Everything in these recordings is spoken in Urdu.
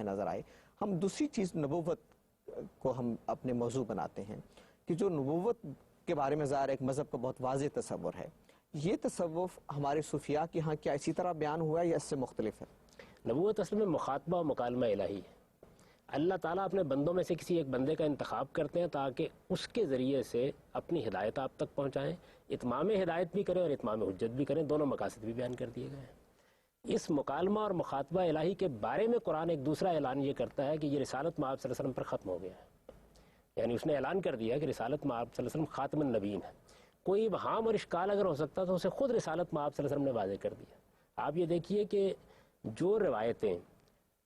نظر آئے. ہم دوسری چیز نبوت کو ہم اپنے موضوع بناتے ہیں کہ جو نبوت کے بارے میں ظاہر ایک مذہب کا بہت واضح تصور ہے. یہ تصوف ہمارے صوفیاء کے ہاں کیا اسی طرح بیان ہوا ہے یا اس سے مختلف ہے؟ نبوت اصل میں مخاطبہ و مکالمہ الہی ہے. اللہ تعالیٰ اپنے بندوں میں سے کسی ایک بندے کا انتخاب کرتے ہیں تاکہ اس کے ذریعے سے اپنی ہدایت آپ تک پہنچائیں. اتمام ہدایت بھی کریں اور اتمام حجت بھی کریں، دونوں مقاصد بھی بیان کر دیے گئے ہیں. اس مکالمہ اور مخاطبہ الہی کے بارے میں قرآن ایک دوسرا اعلان یہ کرتا ہے کہ یہ رسالت مآب صلی اللہ علیہ وسلم پر ختم ہو گیا ہے. یعنی اس نے اعلان کر دیا کہ رسالت مآب صلی اللہ علیہ وسلم خاتم النبیین ہے. کوئی ابہام اور اشکال اگر ہو سکتا تو اسے خود رسالت مآب صلی اللہ علیہ وسلم نے واضح کر دیا. آپ یہ دیکھیے کہ جو روایتیں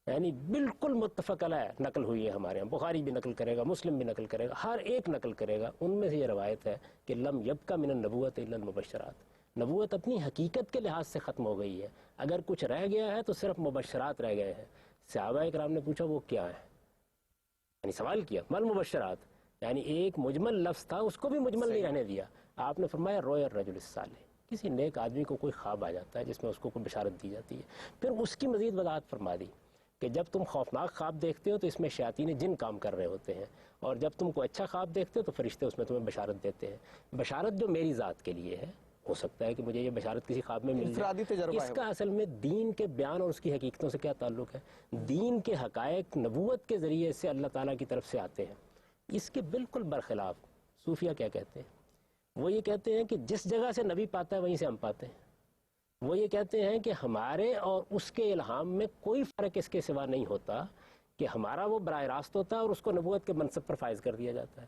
یعنی بالکل متفق علیہ نقل ہوئی ہے ہمارے یہاں، بخاری بھی نقل کرے گا، مسلم بھی نقل کرے گا، ہر ایک نقل کرے گا، ان میں سے یہ روایت ہے کہ لم یبقى من النبوۃ الا المبشرات. نبوت اپنی حقیقت کے لحاظ سے ختم ہو گئی ہے. اگر کچھ رہ گیا ہے تو صرف مبشرات رہ گئے ہیں. صحابہ اکرام نے پوچھا وہ کیا ہے، یعنی سوال کیا مل مبشرات، یعنی ایک مجمل لفظ تھا اس کو بھی مجمل نہیں رہنے دیا. آپ نے فرمایا رویا الرجل الصالح، کسی نیک آدمی کو کوئی خواب آ جاتا ہے جس میں اس کو کوئی بشارت دی جاتی ہے. پھر اس کی مزید وضاحت فرما دی کہ جب تم خوفناک خواب دیکھتے ہو تو اس میں شیاطین جن کام کر رہے ہوتے ہیں، اور جب تم کو اچھا خواب دیکھتے ہو تو فرشتے اس میں تمہیں بشارت دیتے ہیں. بشارت جو میری ذات کے لیے ہے، ہو سکتا ہے کہ مجھے یہ بشارت کسی خواب میں مل جائے. اس کا اصل میں دین کے بیان اور اس کی حقیقتوں سے کیا تعلق ہے؟ دین کے حقائق نبوت کے ذریعے سے اللہ تعالیٰ کی طرف سے آتے ہیں. اس کے بالکل برخلاف صوفیہ کیا کہتے ہیں؟ وہ یہ کہتے ہیں کہ جس جگہ سے نبی پاتا ہے وہیں سے ہم پاتے ہیں. وہ یہ کہتے ہیں کہ ہمارے اور اس کے الہام میں کوئی فرق اس کے سوا نہیں ہوتا، کہ ہمارا وہ براہ راست ہوتا ہے اور اس کو نبوت کے منصب پر فائز کر دیا جاتا ہے.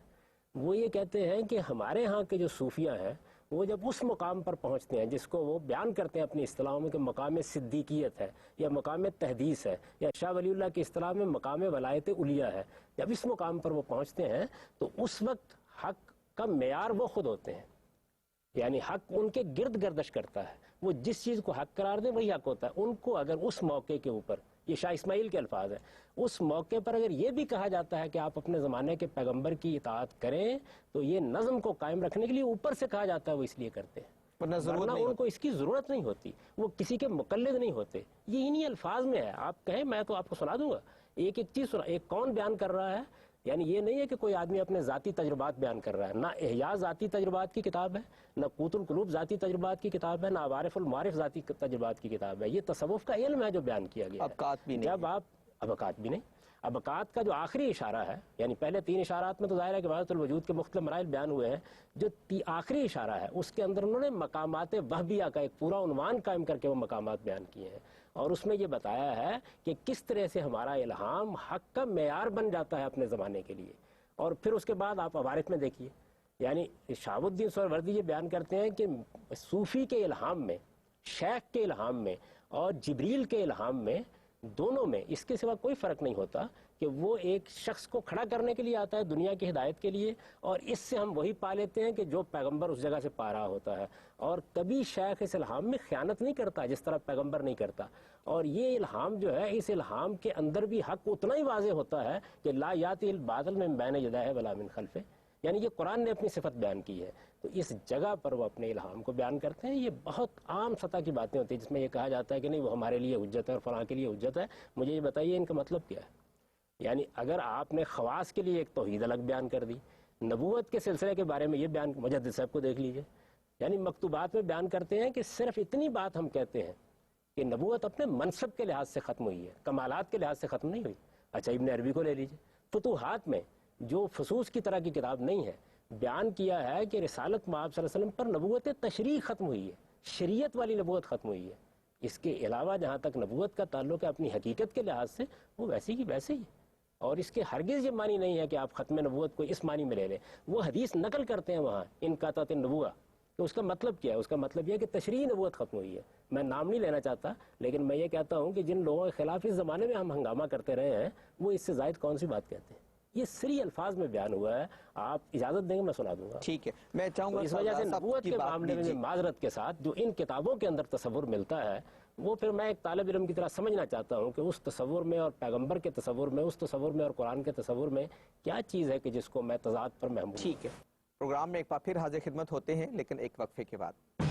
وہ یہ کہتے ہیں کہ ہمارے ہاں کے جو صوفیہ ہیں وہ جب اس مقام پر پہنچتے ہیں جس کو وہ بیان کرتے ہیں اپنی اصطلاحوں میں کہ مقام صدیقیت ہے یا مقام تحدیث ہے یا شاہ ولی اللہ کی اصطلاح میں مقام ولایت علیہ ہے، جب اس مقام پر وہ پہنچتے ہیں تو اس وقت حق کا معیار وہ خود ہوتے ہیں. یعنی حق ان کے گرد گردش کرتا ہے، وہ جس چیز کو حق قرار دیں وہی حق ہوتا ہے. ان کو اگر اس موقع کے اوپر، یہ شاہ اسماعیل کے الفاظ ہیں، اس موقع پر اگر یہ بھی کہا جاتا ہے کہ آپ اپنے زمانے کے پیغمبر کی اطاعت کریں تو یہ نظم کو قائم رکھنے کے لیے اوپر سے کہا جاتا ہے، وہ اس لیے کرتے ہیں، ورنہ ان کو اس کی ضرورت نہیں ہوتی. وہ کسی کے مقلد نہیں ہوتے. یہ انہی الفاظ میں ہے. آپ کہیں میں تو آپ کو سنا دوں گا ایک ایک چیز. ایک کون بیان کر رہا ہے؟ یعنی یہ نہیں ہے کہ کوئی آدمی اپنے ذاتی تجربات بیان کر رہا ہے. نہ احیاء ذاتی تجربات کی کتاب ہے، نہ قوت القلوب ذاتی تجربات کی کتاب ہے، نہ عوارف المعارف ذاتی تجربات کی کتاب ہے. یہ تصوف کا علم ہے جو بیان کیا گیا ہے. ابقات بھی نہیں. جب آپ ابقات بھی نہیں، ابقات کا جو آخری اشارہ ہے، یعنی پہلے 3 اشارات میں تو ظاہر ہے کہ وحدت الوجود کے مختلف مراحل بیان ہوئے ہیں. جو آخری اشارہ ہے اس کے اندر انہوں نے مقامات وہبیہ کا ایک پورا عنوان قائم کر کے وہ مقامات بیان کیے ہیں، اور اس میں یہ بتایا ہے کہ کس طرح سے ہمارا الہام حق کا معیار بن جاتا ہے اپنے زمانے کے لیے. اور پھر اس کے بعد آپ عوارف میں دیکھیے، یعنی شہاب الدین سہروردی یہ بیان کرتے ہیں کہ صوفی کے الہام میں، شیخ کے الہام میں اور جبریل کے الہام میں، دونوں میں اس کے سوا کوئی فرق نہیں ہوتا کہ وہ ایک شخص کو کھڑا کرنے کے لیے آتا ہے دنیا کی ہدایت کے لیے، اور اس سے ہم وہی پا لیتے ہیں کہ جو پیغمبر اس جگہ سے پا رہا ہوتا ہے. اور کبھی شیخ اس الہام میں خیانت نہیں کرتا جس طرح پیغمبر نہیں کرتا. اور یہ الہام جو ہے، اس الہام کے اندر بھی حق اتنا ہی واضح ہوتا ہے کہ لا یاتی الباطل من بین یدیہ ولا من خلفہ. یعنی یہ قرآن نے اپنی صفت بیان کی ہے، تو اس جگہ پر وہ اپنے الہام کو بیان کرتے ہیں. یہ بہت عام سطح کی باتیں ہوتی ہیں جس میں یہ کہا جاتا ہے کہ نہیں وہ ہمارے لیے حجت ہے اور فلاں کے لیے حجت ہے. مجھے یہ بتائیے ان کا مطلب کیا ہے؟ یعنی اگر آپ نے خواص کے لیے ایک توحید الگ بیان کر دی، نبوت کے سلسلے کے بارے میں یہ بیان، مجدد صاحب کو دیکھ لیجئے، یعنی مکتوبات میں بیان کرتے ہیں کہ صرف اتنی بات ہم کہتے ہیں کہ نبوت اپنے منصب کے لحاظ سے ختم ہوئی ہے، کمالات کے لحاظ سے ختم نہیں ہوئی. اچھا ابن عربی کو لے لیجئے، فتوحات میں جو فصوص کی طرح کی کتاب نہیں ہے، بیان کیا ہے کہ رسالت مآب صلی اللہ علیہ وسلم پر نبوت تشریع ختم ہوئی ہے، شریعت والی نبوت ختم ہوئی ہے. اس کے علاوہ جہاں تک نبوت کا تعلق ہے اپنی حقیقت کے لحاظ سے، وہ ویسی کی ویسے ہی ہے. اور اس کے ہرگز یہ معنی نہیں ہے کہ آپ ختم نبوت کو اس معنی میں لے لیں. وہ حدیث نقل کرتے ہیں وہاں ان قطعت النبوہ، تو اس کا مطلب کیا ہے؟ اس کا مطلب یہ ہے کہ تشریعی نبوت ختم ہوئی ہے. میں نام نہیں لینا چاہتا، لیکن میں یہ کہتا ہوں کہ جن لوگوں کے خلاف اس زمانے میں ہم ہنگامہ کرتے رہے ہیں وہ اس سے زائد کون سی بات کہتے ہیں. یہ سری الفاظ میں بیان ہوا ہے. آپ اجازت دیں گے میں سنا دوں گا. ٹھیک ہے. میں چاہوں گا اس وجہ سے نبوت کے معاملے میں معذرت کے ساتھ جو ان کتابوں کے اندر تصور ملتا ہے، وہ پھر میں ایک طالب علم کی طرح سمجھنا چاہتا ہوں کہ اس تصور میں اور پیغمبر کے تصور میں، اس تصور میں اور قرآن کے تصور میں کیا چیز ہے کہ جس کو میں تضاد پر محمول. ٹھیک ہے. پروگرام میں ایک بار پھر حاضر خدمت ہوتے ہیں لیکن ایک وقفے کے بعد.